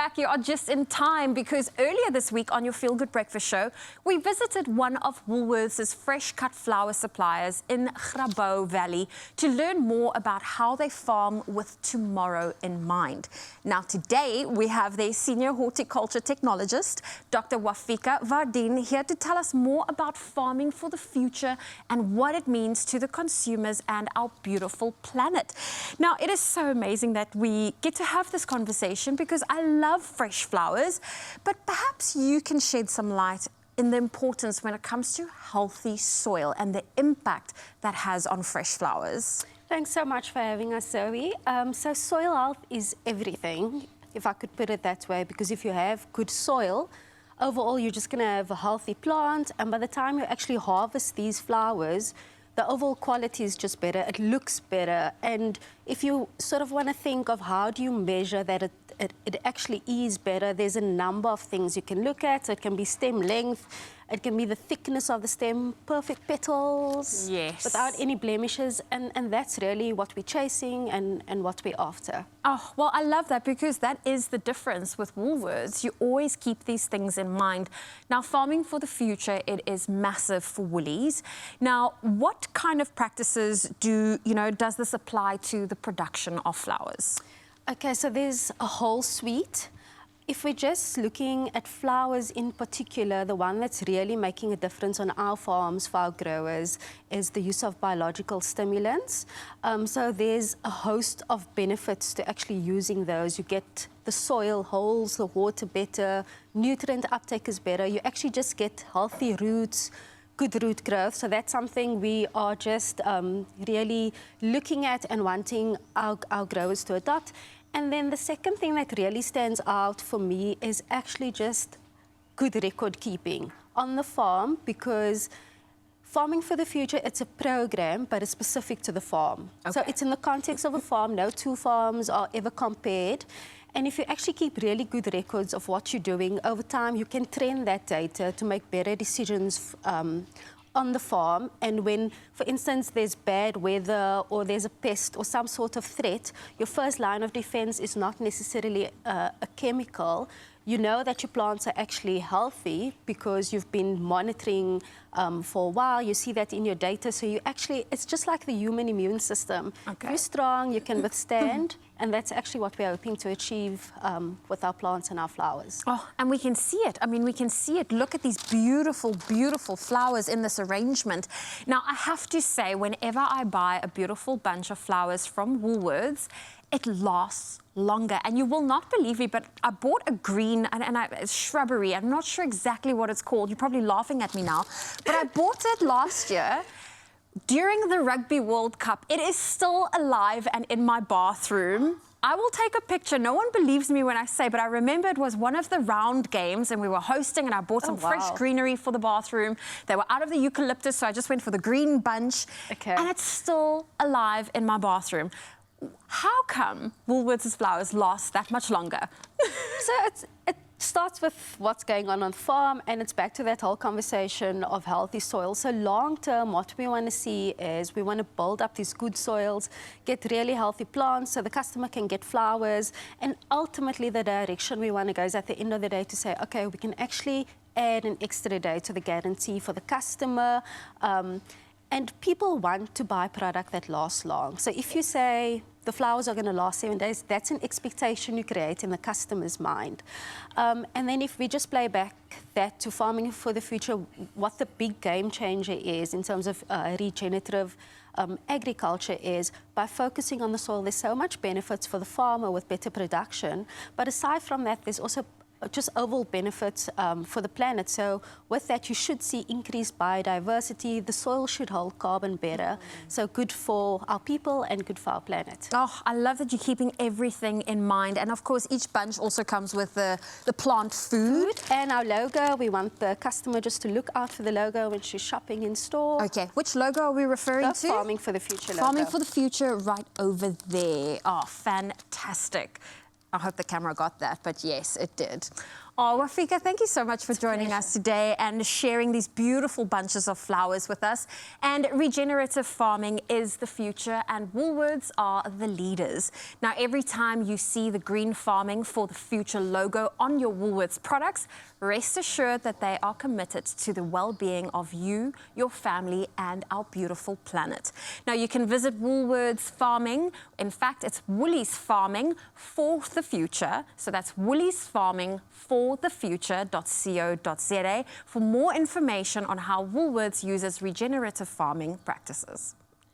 back. You are just in time because earlier this week on your Feel Good Breakfast show, we visited one of Woolworths' fresh cut flower suppliers in Grabouw Valley to learn more about how they farm with tomorrow in mind. Now today we have their senior horticulture technologist, Dr. Wafika Vardin, here to tell us more about farming for the future and what it means to the consumers and our beautiful planet. Now it is so amazing that we get to have this conversation because I love fresh flowers, but perhaps you can shed some light in the importance when it comes to healthy soil and the impact that has on fresh flowers. Thanks so much for having us, Zoe. So soil health is everything, if I could put it that way, because if you have good soil, overall you're just going to have a healthy plant, and by the time you actually harvest these flowers, the overall quality is just better, it looks better. And if you sort of want to think of how do you measure that it actually is better, there's a number of things you can look at. So it can be stem length, it can be the thickness of the stem, perfect petals, yes, without any blemishes, and that's really what we're chasing and what we're after. Oh, well, I love that because that is the difference with Woolworths. You always keep these things in mind. Now, farming for the future, it is massive for Woolies. Now, what kind of practices does this apply to the production of flowers? Okay, so there's a whole suite. If we're just looking at flowers in particular, the one that's really making a difference on our farms for our growers is the use of biological stimulants. So there's a host of benefits to actually using those. You get the soil holds the water better, nutrient uptake is better, you actually just get healthy roots, good root growth. So that's something we are just really looking at and wanting our growers to adopt. And then the second thing that really stands out for me is actually just good record keeping on the farm, because farming for the future, it's a program, but it's specific to the farm. Okay. So it's in the context of a farm. No two farms are ever compared. And if you actually keep really good records of what you're doing over time, you can train that data to make better decisions on the farm. And when, for instance, there's bad weather or there's a pest or some sort of threat, your first line of defense is not necessarily a chemical. You know that your plants are actually healthy because you've been monitoring for a while. You see that in your data. So you actually, it's just like the human immune system. Okay. If you're strong, you can withstand. And that's actually what we're hoping to achieve with our plants and our flowers. Oh, and we can see it. I mean, we can see it. Look at these beautiful, beautiful flowers in this arrangement. Now, I have to say, whenever I buy a beautiful bunch of flowers from Woolworths, it lasts longer. And you will not believe me, but I bought a green shrubbery. I'm not sure exactly what it's called. You're probably laughing at me now. But I bought it last year during the Rugby World Cup. It is still alive and in my bathroom. I will take a picture. No one believes me when I say, but I remember it was one of the round games and we were hosting, and I bought some fresh greenery for the bathroom. They were out of the eucalyptus, so I just went for the green bunch. Okay. And it's still alive in my bathroom. How come Woolworths' flowers last that much longer? So it starts with what's going on the farm, and it's back to that whole conversation of healthy soil. So long term, what we want to see is we want to build up these good soils, get really healthy plants so the customer can get flowers, and ultimately the direction we want to go is at the end of the day to say, okay, we can actually add an extra day to the guarantee for the customer. And people want to buy product that lasts long. So if you say the flowers are going to last 7 days, that's an expectation you create in the customer's mind. And then if we just play back that to farming for the future, what the big game changer is in terms of regenerative agriculture is by focusing on the soil, there's so much benefits for the farmer with better production. But aside from that, there's also just overall benefits for the planet. So with that, you should see increased biodiversity. The soil should hold carbon better. So good for our people and good for our planet. Oh, I love that you're keeping everything in mind. And of course, each bunch also comes with the plant food. And our logo, we want the customer just to look out for the logo when she's shopping in store. Okay, which logo are we referring to? Farming for the Future logo. Farming for the Future, right over there. Oh, fantastic. I hope the camera got that, but yes, it did. Oh, Wafika, thank you so much for joining us today and sharing these beautiful bunches of flowers with us. And regenerative farming is the future and Woolworths are the leaders. Now, every time you see the Green Farming for the Future logo on your Woolworths products, rest assured that they are committed to the well-being of you, your family, and our beautiful planet. Now, you can visit Woolworths Farming. In fact, it's Woolies Farming for the Future. So that's Woolies Farming for thefuture.co.za for more information on how Woolworths uses regenerative farming practices.